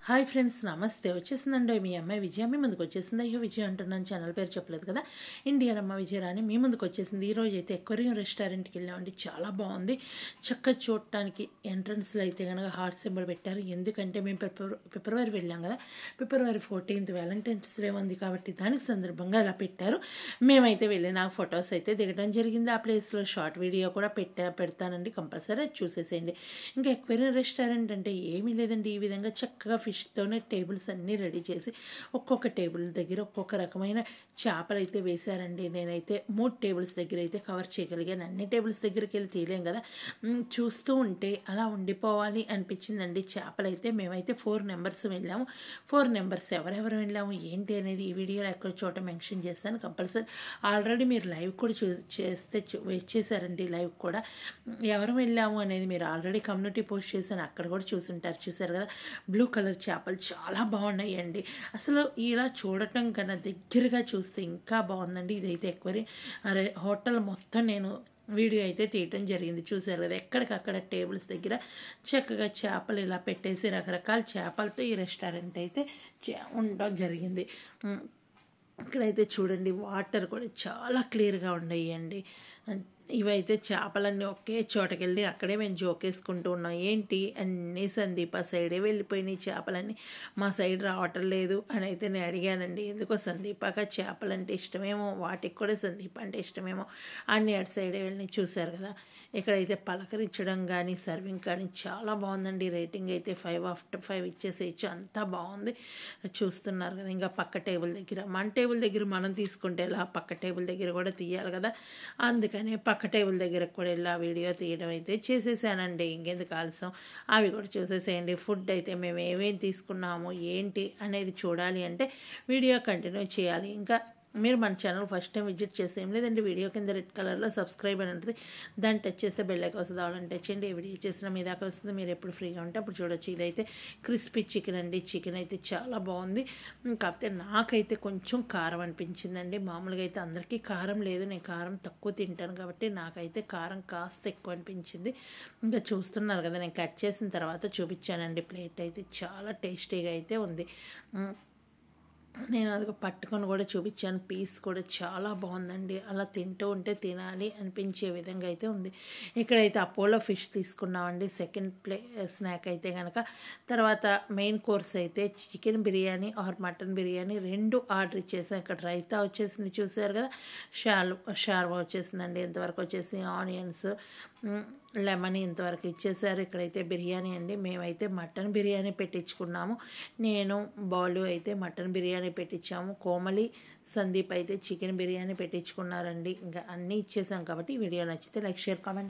Hi friends, నమస్తే. వచ్చేసిందండి మీ అమ్మాయి విజయ మీ ముందుకు వచ్చేసింది. అయ్యో విజయ అంటున్నాను, ఛానల్ పేరు చెప్పలేదు కదా. ఇండియన్ అమ్మ విజయరాణి మీ ముందుకు వచ్చేసింది. ఈరోజు అయితే ఎక్వేరియం రెస్టారెంట్కి వెళ్ళామండి. చాలా బాగుంది. చక్కగా చూడటానికి ఎంట్రన్స్లో అయితే కనుక హార్ట్ సింబల్ పెట్టారు. ఎందుకంటే మేము ఫిబ్రవరి వెళ్ళాం కదా. ఫిబ్రవరి 14th వ్యాలంటైన్స్ డే ఉంది కాబట్టి దానికి సందర్భంగా అలా పెట్టారు. మేమైతే వెళ్ళి నాకు ఫొటోస్ అయితే దిగడం జరిగింది. ఆ ప్లేస్లో షార్ట్ వీడియో కూడా పెడతానండి, కంపల్సరీ అది చూసేసేయండి. ఇంకా ఎక్వేరియం రెస్టారెంట్ అంటే ఏమీ లేదండి. ఈ విధంగా చక్కగా ఫిష్తోనే టేబుల్స్ అన్నీ రెడీ చేసి ఒక్కొక్క టేబుల్ దగ్గర ఒక్కొక్క రకమైన చేపలు అయితే వేశారండి. నేనైతే 3 టేబుల్స్ దగ్గర అయితే కవర్ చేయగలిగాను. అన్ని టేబుల్స్ దగ్గరికి వెళ్ళి తీయలేం కదా. చూస్తూ ఉంటే అలా ఉండిపోవాలి అనిపించిందండి. చేపలు అయితే మేమైతే 4 మెంబర్స్ వెళ్ళాము. 4 మెంబర్స్ ఎవరెవరు వెళ్ళాము ఏంటి అనేది ఈ వీడియోలో ఎక్కడ చోట మెన్షన్ చేస్తాను కంపల్సరీ. ఆల్రెడీ మీరు లైవ్ కూడా చేశారండి. లైవ్ కూడా ఎవరు వెళ్ళాము అనేది మీరు ఆల్రెడీ కమ్యూనిటీ పోస్ట్ చేశాను, అక్కడ కూడా చూసారు కదా. బ్లూ కలర్ చేపలు చాలా బాగున్నాయండి. అసలు ఇలా చూడటం కన్నా దగ్గరగా చూస్తే ఇంకా బాగుందండి. ఇదైతే హోటల్ మొత్తం నేను వీడియో అయితే తీయటం జరిగింది. చూసారు కదా, ఎక్కడికక్కడ టేబుల్స్ దగ్గర చక్కగా చేపలు ఇలా పెట్టేసి రకరకాల చేపలతో ఈ రెస్టారెంట్ అయితే ఉండడం జరిగింది. ఇక్కడైతే చూడండి, వాటర్ కూడా చాలా క్లియర్గా ఉన్నాయండి. ఇవైతే చేపలన్నీ ఒకే చోటకెళ్ళి అక్కడే మేము జోకేసుకుంటూ ఉన్నాం. ఏంటి అన్నీ సందీప సైడే వెళ్ళిపోయినాయి చేపలన్నీ, మా సైడ్ రావటం లేదు అని అయితే నేను అడిగానండి. ఎందుకో సందీపక చేపలంటే ఇష్టమేమో, వాటికి కూడా సందీప అంటే ఇష్టమేమో అన్నీ అటు సైడే వెళ్ళి. చూశారు కదా, ఇక్కడైతే పలకరించడం కానీ సర్వింగ్ కానీ చాలా బాగుందండి. రేటింగ్ అయితే 5/5 ఇచ్చేసేయచ్చు, అంతా బాగుంది. చూస్తున్నారు కదా. ఇంకా పక్క టేబుల్ దగ్గర మన టేబుల్ దగ్గర మనం తీసుకుంటే ఎలా, పక్క టేబుల్ దగ్గర కూడా తీయాలి కదా. అందుకని పక్క టేబుల్ దగ్గరకు కూడా వెళ్ళి ఆ వీడియో తీయడం అయితే చేసేసానండి. ఇంకెందుకు ఆలస్యం, అవి కూడా చూసేసేయండి. ఫుడ్ అయితే మేము ఏమేమి తీసుకున్నాము ఏంటి అనేది చూడాలి అంటే వీడియో కంటిన్యూ చేయాలి. ఇంకా మీరు మన ఛానల్ ఫస్ట్ టైం విజిట్ చేస్తే ఏం లేదండి, వీడియో కింద రెడ్ కలర్లో సబ్స్క్రైబ్ అని ఉంటుంది, దాన్ని టచ్ చేస్తే బెల్ ఐకాన్ వస్తుంది. అవ్వాలని టచ్ చేయండి. ఏ వీడియో చేసినా మీ దాకా వస్తుంది, మీరు ఎప్పుడు ఫ్రీగా ఉంటే అప్పుడు చూడొచ్చు. ఇదైతే క్రిస్పీ చికెన్ అండి. చికెన్ అయితే చాలా బాగుంది. కాకపోతే నాకైతే కొంచెం కారం అనిపించిందండి. మామూలుగా అయితే అందరికీ కారం లేదు, నేను కారం తక్కువ తింటాను కాబట్టి నాకైతే కారం కాస్త ఎక్కువ అనిపించింది. ఇంకా చూస్తున్నారు కదా, నేను కట్ చేసిన తర్వాత చూపించానండి. ప్లేట్ అయితే చాలా టేస్టీగా అయితే ఉంది. నేను అది పట్టుకొని కూడా చూపించాను. పీస్ కూడా చాలా బాగుందండి. అలా తింటూ ఉంటే తినాలి అనిపించే విధంగా అయితే ఉంది. ఇక్కడైతే అపోలో ఫిష్ తీసుకున్నామండి. సెకండ్ స్నాక్ అయితే కనుక. తర్వాత మెయిన్ కోర్స్ అయితే chicken biryani or mutton biryani 2 order ఇచ్చేసాను. ఇక్కడ రైతా వచ్చేసింది, చూసారు కదా. షార్వా వచ్చేసిందండి. ఇంతవరకు వచ్చేసి ఆనియన్స్, లెమన్ ఇంతవరకు ఇచ్చేసారు. ఇక్కడైతే బిర్యానీ అండి. మేమైతే మటన్ బిర్యానీ పెట్టించుకున్నాము. నేను బాలు అయితే మటన్ బిర్యానీ పెట్టించాము. కోమలి, సందీప్ అయితే చికెన్ బిర్యానీ పెట్టించుకున్నారండి. ఇంకా అన్నీ ఇచ్చేసాం కాబట్టి వీడియో నచ్చితే లైక్, షేర్, కామెంట్.